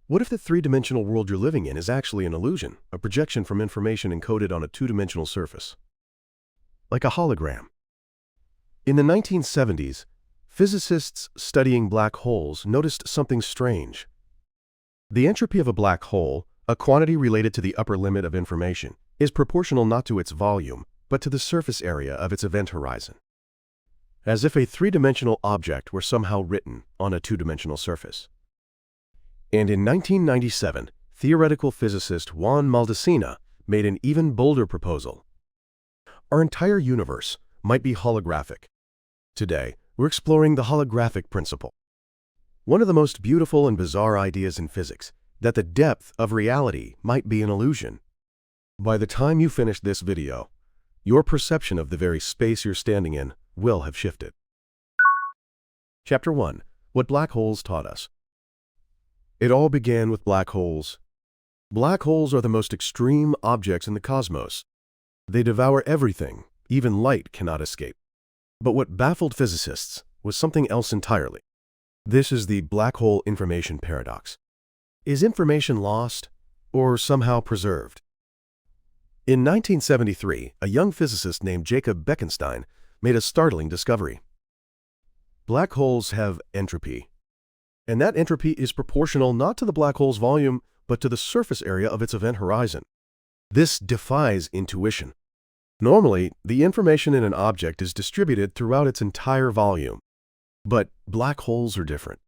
What if the three-dimensional world you're living in is actually an illusion, a projection from information encoded on a two-dimensional surface? Like a hologram. In the 1970s, physicists studying black holes noticed something strange. The entropy of a black hole, a quantity related to the upper limit of information, is proportional not to its volume, but to the surface area of its event horizon. As if a three-dimensional object were somehow written on a two-dimensional surface. And in 1997, theoretical physicist Juan Maldacena made an even bolder proposal. Our entire universe might be holographic. Today, we're exploring the holographic principle. One of the most beautiful and bizarre ideas in physics, that the depth of reality might be an illusion. By the time you finish this video, your perception of the very space you're standing in will have shifted. Chapter 1. What Black Holes Taught Us. It all began with black holes. Black holes are the most extreme objects in the cosmos. They devour everything, even light cannot escape. But what baffled physicists was something else entirely. This is the black hole information paradox. Is information lost or somehow preserved? In 1973, a young physicist named Jacob Bekenstein made a startling discovery. Black holes have entropy. And that entropy is proportional not to the black hole's volume, but to the surface area of its event horizon. This defies intuition. Normally, the information in an object is distributed throughout its entire volume. But black holes are different.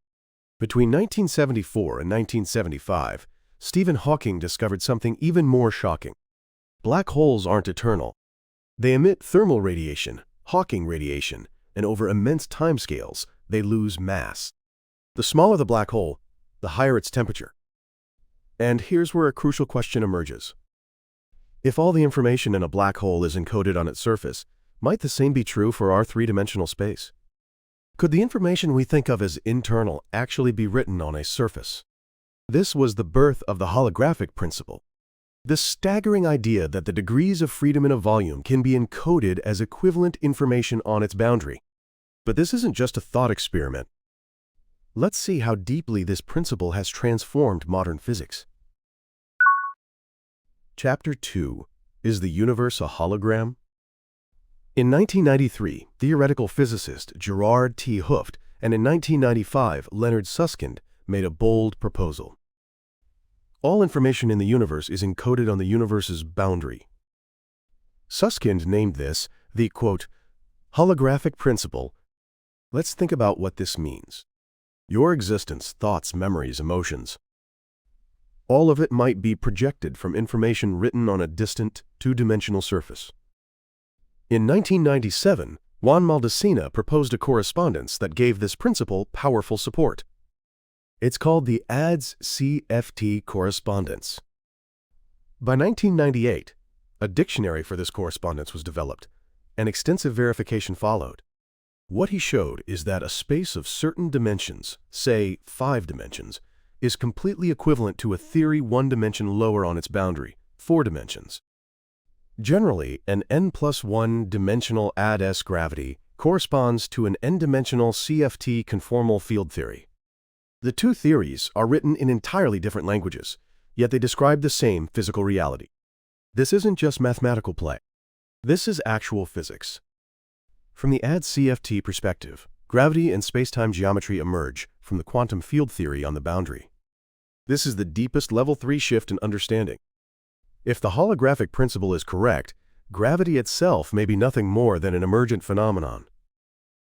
Between 1974 and 1975, Stephen Hawking discovered something even more shocking. Black holes aren't eternal. They emit thermal radiation, Hawking radiation, and over immense timescales, they lose mass. The smaller the black hole, the higher its temperature. And here's where a crucial question emerges. If all the information in a black hole is encoded on its surface, might the same be true for our three-dimensional space? Could the information we think of as internal actually be written on a surface? This was the birth of the holographic principle. The staggering idea that the degrees of freedom in a volume can be encoded as equivalent information on its boundary. But this isn't just a thought experiment. Let's see how deeply this principle has transformed modern physics. Chapter 2. Is the universe a hologram? In 1993, theoretical physicist Gerard T. Hooft and in 1995, Leonard Susskind made a bold proposal. All information in the universe is encoded on the universe's boundary. Susskind named this the, quote, holographic principle. Let's think about what this means. Your existence, thoughts, memories, emotions. All of it might be projected from information written on a distant, two-dimensional surface. In 1997, Juan Maldacena proposed a correspondence that gave this principle powerful support. It's called the ADS-CFT correspondence. By 1998, a dictionary for this correspondence was developed, and extensive verification followed. What he showed is that a space of certain dimensions, say 5 dimensions, is completely equivalent to a theory 1 dimension lower on its boundary, 4 dimensions. Generally, an n+1 dimensional ADS gravity corresponds to an n-dimensional CFT conformal field theory. The two theories are written in entirely different languages, yet they describe the same physical reality. This isn't just mathematical play. This is actual physics. From the ADS-CFT perspective, gravity and space-time geometry emerge from the quantum field theory on the boundary. This is the deepest level 3 shift in understanding. If the holographic principle is correct, gravity itself may be nothing more than an emergent phenomenon.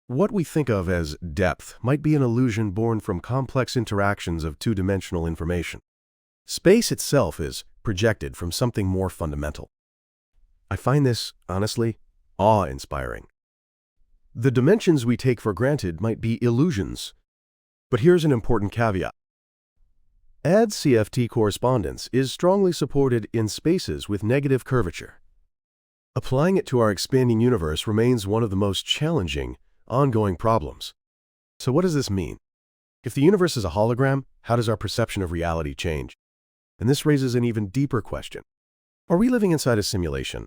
What we think of as depth might be an illusion born from complex interactions of two-dimensional information. Space itself is projected from something more fundamental. I find this, honestly, awe-inspiring. The dimensions we take for granted might be illusions. But here's an important caveat. ADS-CFT correspondence is strongly supported in spaces with negative curvature. Applying it to our expanding universe remains one of the most challenging, ongoing problems. So what does this mean? If the universe is a hologram, how does our perception of reality change? And this raises an even deeper question. Are we living inside a simulation?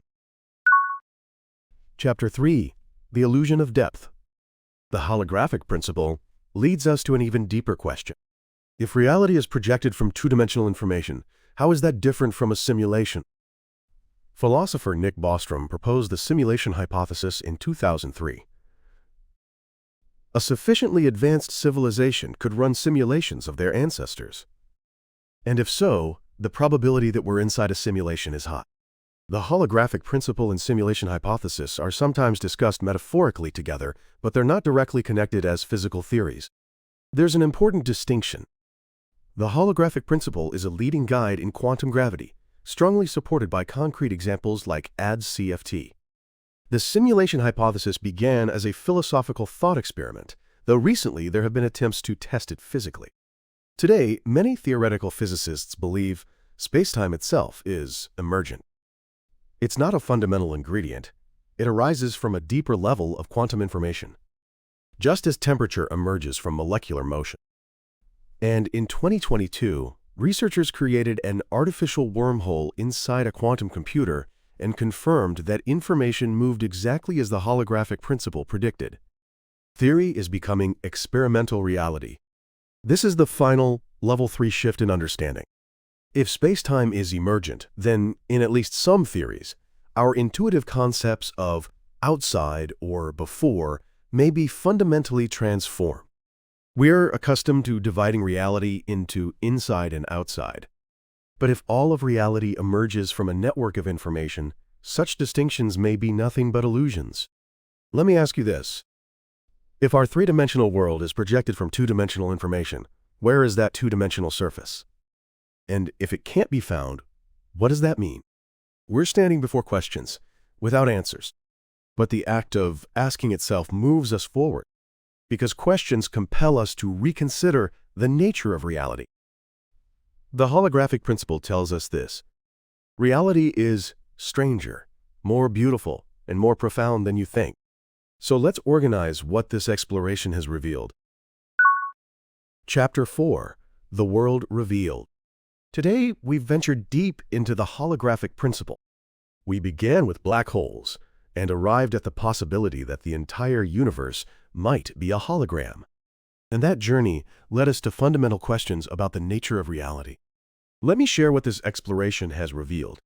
Chapter 3. The illusion of depth. The holographic principle leads us to an even deeper question. If reality is projected from two-dimensional information, how is that different from a simulation? Philosopher Nick Bostrom proposed the simulation hypothesis in 2003. A sufficiently advanced civilization could run simulations of their ancestors. And if so, the probability that we're inside a simulation is high. The holographic principle and simulation hypothesis are sometimes discussed metaphorically together, but they're not directly connected as physical theories. There's an important distinction. The holographic principle is a leading guide in quantum gravity, strongly supported by concrete examples like ADS-CFT. The simulation hypothesis began as a philosophical thought experiment, though recently there have been attempts to test it physically. Today, many theoretical physicists believe space-time itself is emergent. It's not a fundamental ingredient. It arises from a deeper level of quantum information, just as temperature emerges from molecular motion. And in 2022, researchers created an artificial wormhole inside a quantum computer and confirmed that information moved exactly as the holographic principle predicted. Theory is becoming experimental reality. This is the final, level 3 shift in understanding. If space-time is emergent, then, in at least some theories, our intuitive concepts of outside or before may be fundamentally transformed. We're accustomed to dividing reality into inside and outside. But if all of reality emerges from a network of information, such distinctions may be nothing but illusions. Let me ask you this. If our three-dimensional world is projected from two-dimensional information, where is that two-dimensional surface? And if it can't be found, what does that mean? We're standing before questions, without answers. But the act of asking itself moves us forward, because questions compel us to reconsider the nature of reality. The holographic principle tells us this. Reality is stranger, more beautiful, and more profound than you think. So let's organize what this exploration has revealed. Chapter 4. The World Revealed. Today, we've ventured deep into the holographic principle. We began with black holes and arrived at the possibility that the entire universe might be a hologram. And that journey led us to fundamental questions about the nature of reality. Let me share what this exploration has revealed.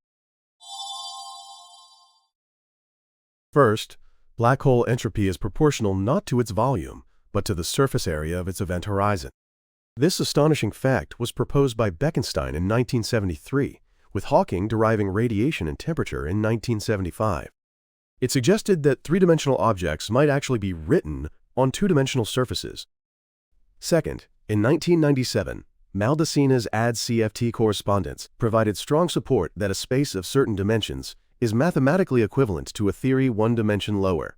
First, black hole entropy is proportional not to its volume, but to the surface area of its event horizon. This astonishing fact was proposed by Bekenstein in 1973, with Hawking deriving radiation and temperature in 1975. It suggested that three-dimensional objects might actually be written on two-dimensional surfaces. Second, in 1997, Maldaceno's ADS-CFT correspondence provided strong support that a space of certain dimensions is mathematically equivalent to a theory one dimension lower.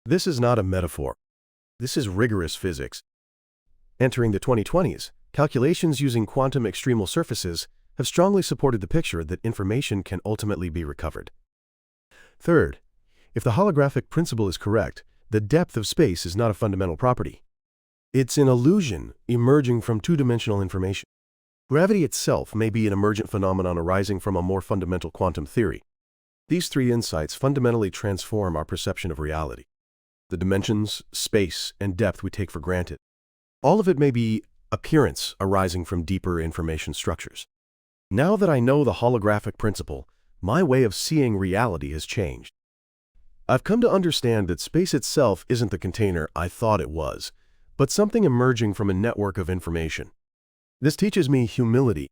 This is not a metaphor. This is rigorous physics. Entering the 2020s, calculations using quantum extremal surfaces have strongly supported the picture that information can ultimately be recovered. Third, if the holographic principle is correct, the depth of space is not a fundamental property. It's an illusion emerging from two-dimensional information. Gravity itself may be an emergent phenomenon arising from a more fundamental quantum theory. These three insights fundamentally transform our perception of reality. The dimensions, space, and depth we take for granted. All of it may be appearance arising from deeper information structures. Now that I know the holographic principle, my way of seeing reality has changed. I've come to understand that space itself isn't the container I thought it was, but something emerging from a network of information. This teaches me humility.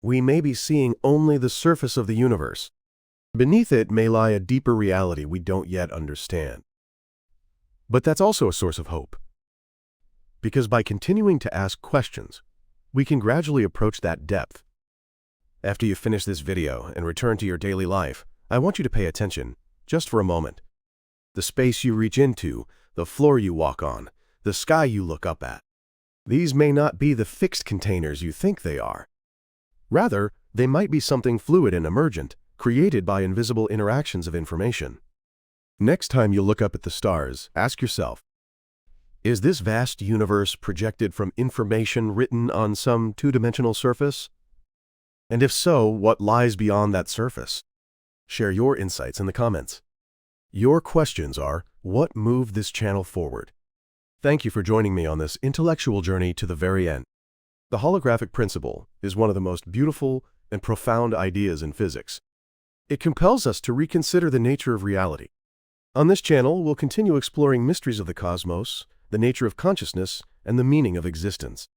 We may be seeing only the surface of the universe. Beneath it may lie a deeper reality we don't yet understand. But that's also a source of hope. Because by continuing to ask questions, we can gradually approach that depth. After you finish this video and return to your daily life, I want you to pay attention, just for a moment. The space you reach into, the floor you walk on, the sky you look up at. These may not be the fixed containers you think they are. Rather, they might be something fluid and emergent, created by invisible interactions of information. Next time you look up at the stars, ask yourself, is this vast universe projected from information written on some two-dimensional surface? And if so, what lies beyond that surface? Share your insights in the comments. Your questions are what moved this channel forward. Thank you for joining me on this intellectual journey to the very end. The holographic principle is one of the most beautiful and profound ideas in physics. It compels us to reconsider the nature of reality. On this channel, we'll continue exploring mysteries of the cosmos, the nature of consciousness, and the meaning of existence.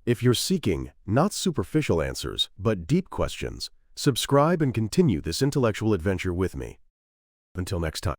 If you're seeking not superficial answers, but deep questions, subscribe and continue this intellectual adventure with me. Until next time.